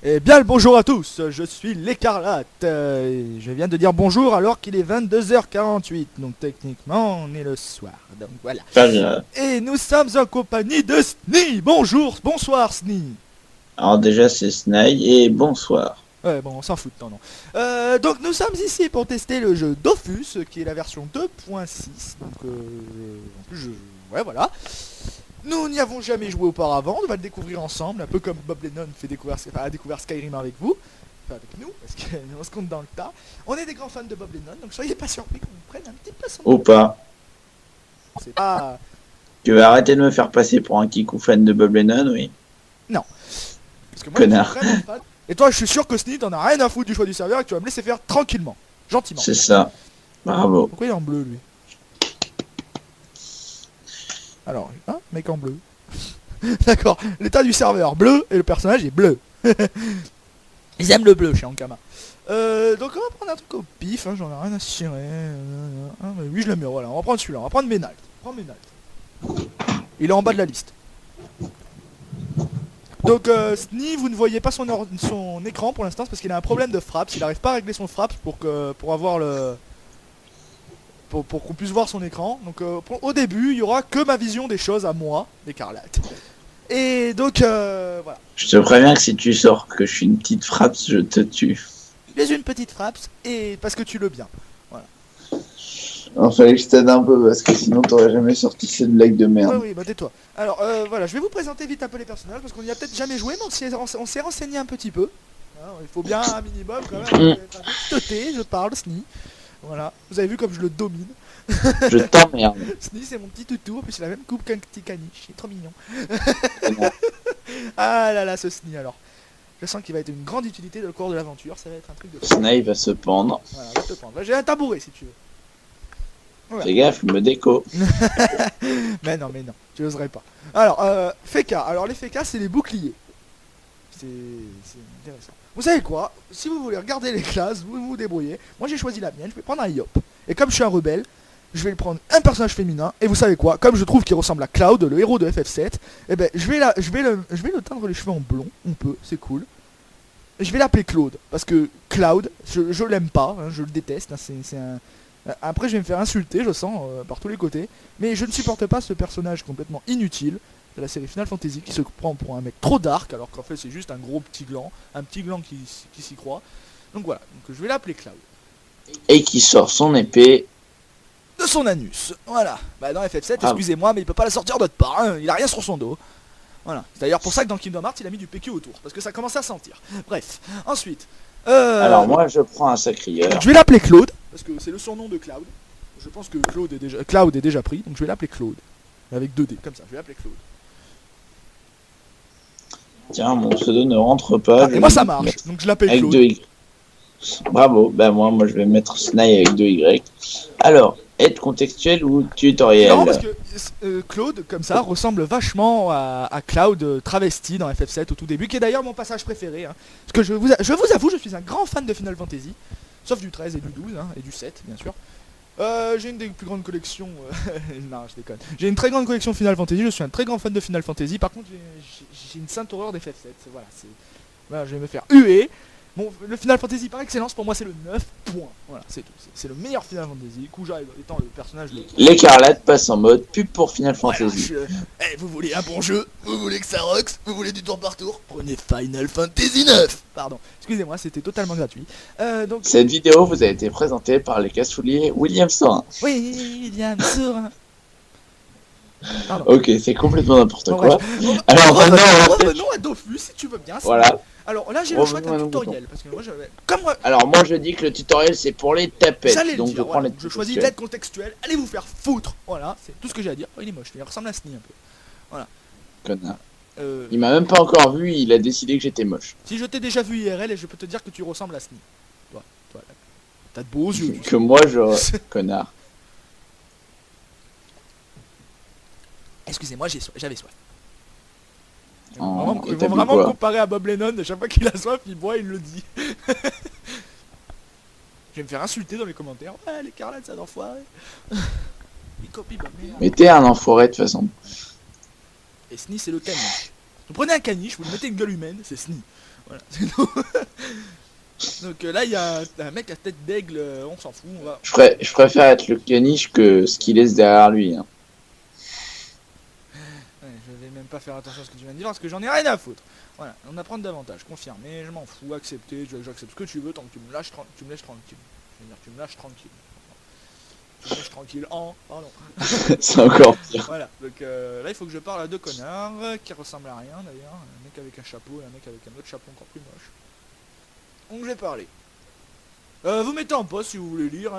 Eh bien le bonjour à tous, je suis l'Écarlate. Je viens de dire bonjour alors qu'il est 22h48, donc techniquement on est le soir, donc voilà. Pas grave. Et nous sommes en compagnie de Sni. Bonjour, bonsoir Sni. Alors déjà c'est Snail et bonsoir. Ouais bon on s'en fout de ton nom. Donc nous sommes ici pour tester le jeu Dofus, qui est la version 2.6, donc en plus ouais voilà. Nous n'y avons jamais joué auparavant, on va le découvrir ensemble, un peu comme Bob Lennon a découvert Skyrim avec vous, enfin avec nous, parce qu'on se compte dans le tas. On est des grands fans de Bob Lennon, donc soyez pas surpris qu'on prenne un petit peu son Ou nom. pas. C'est pas... Tu vas arrêter de me faire passer pour un kikou fan de Bob Lennon, oui. Non. Parce que moi Connard. je suis vraiment fan. Et toi je suis sûr que Sneed t'en as rien à foutre du choix du serveur et que tu vas me laisser faire tranquillement, gentiment. C'est ça. Bravo. Pourquoi il est en bleu lui? Alors, hein, mec en bleu. D'accord, l'état du serveur bleu et le personnage est bleu. Ils aiment le bleu chez Ankama. Donc on va prendre un truc au pif, hein, j'en ai rien à cirer. Mais oui, je le mets, voilà, on va prendre celui-là, on va prendre Ménalt. Prends Ménalt. Il est en bas de la liste. Donc Sni, vous ne voyez pas son écran pour l'instant parce qu'il a un problème de frappe. Il n'arrive pas à régler son frappe pour avoir le... Pour qu'on puisse voir son écran. Donc au début, il y aura que ma vision des choses à moi, l'Écarlate. Et donc voilà. Je te préviens que si tu sors que je suis une petite frappe, je te tue. Les une petite frappe et parce que tu le bien. Il fallait que je t'aide un peu parce que sinon t'aurais jamais sorti cette blague de merde. Oui, bah tais-toi. Alors voilà, je vais vous présenter vite un peu les personnages parce qu'on y a peut-être jamais joué, mais on s'est renseigné un petit peu. Alors, il faut bien un minimum quand même. Être un peu teuté, je parle, Sni. Voilà, vous avez vu comme je le domine. Je t'emmerde. Sni, c'est mon petit toutou, en plus il a la même coupe qu'un petit caniche, il est trop mignon. Ah là là, ce Sni alors. Je sens qu'il va être une grande utilité dans le cours de l'aventure, ça va être un truc de fou. Snail va se pendre. Voilà, va te prendre. Là, j'ai un tabouret si tu veux. Voilà. Fais gaffe, il me déco. mais non, tu n'oserais pas. Alors, Feka. Alors, les Feka, c'est les boucliers. C'est intéressant. Vous savez quoi? Si vous voulez regarder les classes, vous vous débrouillez. Moi, j'ai choisi la mienne. Je vais prendre un Yop. Et comme je suis un rebelle, je vais prendre un personnage féminin. Et vous savez quoi? Comme je trouve qu'il ressemble à Cloud, le héros de FF7, eh ben, je vais le teindre les cheveux en blond. On peut, c'est cool. Je vais l'appeler Claude. Parce que Cloud, je l'aime pas. Hein, je le déteste. Hein, c'est un... Après je vais me faire insulter, je sens, par tous les côtés. Mais je ne supporte pas ce personnage complètement inutile de la série Final Fantasy qui se prend pour un mec trop dark alors qu'en fait c'est juste un gros petit gland. Un petit gland qui s'y croit. Donc voilà, donc je vais l'appeler Cloud. Et qui sort son épée. De son anus, voilà. Bah dans FF7, excusez-moi, mais il peut pas la sortir d'autre part, hein. Il a rien sur son dos. Voilà, c'est d'ailleurs pour ça que dans Kingdom Hearts il a mis du PQ autour, parce que ça commence à sentir. Bref, ensuite... Alors moi je prends un sacrieur. Je vais l'appeler Claude, parce que c'est le surnom de Cloud. Je pense que Cloud est déjà pris, donc je vais l'appeler Claude. Avec 2D, comme ça, je vais l'appeler Claude. Tiens, mon pseudo ne rentre pas. Et moi ça marche, donc je l'appelle avec Claude. 2 Y. Bravo, ben moi je vais mettre Snail avec 2 Y. Alors, aide contextuelle ou tutoriel? Non, parce que Claude, comme ça, ressemble vachement à Cloud travesti dans FF7 au tout début, qui est d'ailleurs mon passage préféré. Hein. Parce que je vous avoue, je suis un grand fan de Final Fantasy, sauf du 13 et du 12, hein, et du 7, bien sûr. J'ai une des plus grandes collections... non, je déconne. J'ai une très grande collection Final Fantasy, je suis un très grand fan de Final Fantasy. Par contre, j'ai une sainte horreur des FF7. Voilà, je vais me faire huer. Bon, le Final Fantasy par excellence, pour moi, c'est le 9 points. Voilà, c'est tout. C'est le meilleur Final Fantasy. Kuja étant le personnage le... L'Écarlate passe en mode pub pour Final Fantasy. Voilà, vous voulez un bon jeu? Vous voulez que ça roxe? Vous voulez du tour par tour? Prenez Final Fantasy 9. Pardon, excusez-moi, c'était totalement gratuit. Donc... Cette vidéo vous a été présentée par les cassouliers William Sorin. Oui, William Sorin. Ok, c'est complètement n'importe quoi. Bref. Alors revenons à Dofus si tu veux bien. Voilà. Alors là j'ai le choix d'un tutoriel parce que moi j'avais... Alors moi je dis que le tutoriel c'est pour les tapettes. Donc je prends les... Je choisis l'aide contextuelle. Allez vous faire foutre. Voilà, c'est tout ce que j'ai à dire. Oh, il est moche, il ressemble à Sni un peu. Voilà. Connard. Il m'a même pas encore vu, il a décidé que j'étais moche. Si je t'ai déjà vu IRL et je peux te dire que tu ressembles à Sni. Toi, t'as de beaux yeux. Que moi je... Connard. Excusez-moi, j'avais soif. Ils Oh, vont vraiment me comparer à Bob Lennon, de chaque fois qu'il a soif, il boit, il le dit. Je vais me faire insulter dans les commentaires. Ouais, l'Écarlate, ça d'enfoiré. Il copie Bob Lennon. Mais t'es un enfoiré de toute façon. Et Sni, c'est le caniche. Vous prenez un caniche, vous le mettez une gueule humaine, c'est Sni. Voilà, c'est tout. Donc là, il y a un mec à tête d'aigle, on s'en fout, on va... Je préfère être le caniche que ce qu'il laisse derrière lui. Hein. Ouais, je vais même pas faire attention à ce que tu viens de dire parce que j'en ai rien à foutre. Voilà, on apprend davantage, confirmé, je m'en fous, accepter, j'accepte ce que tu veux tant que tu me lâches, tu me laisses tranquille. Je veux dire, tu me lâches tranquille. Tu me laisses tranquille pardon. C'est encore pire. Voilà, donc là il faut que je parle à deux connards qui ressemblent à rien d'ailleurs. Un mec avec un chapeau et un mec avec un autre chapeau encore plus moche. Donc je vais parler. Vous mettez en pause si vous voulez lire. Hein.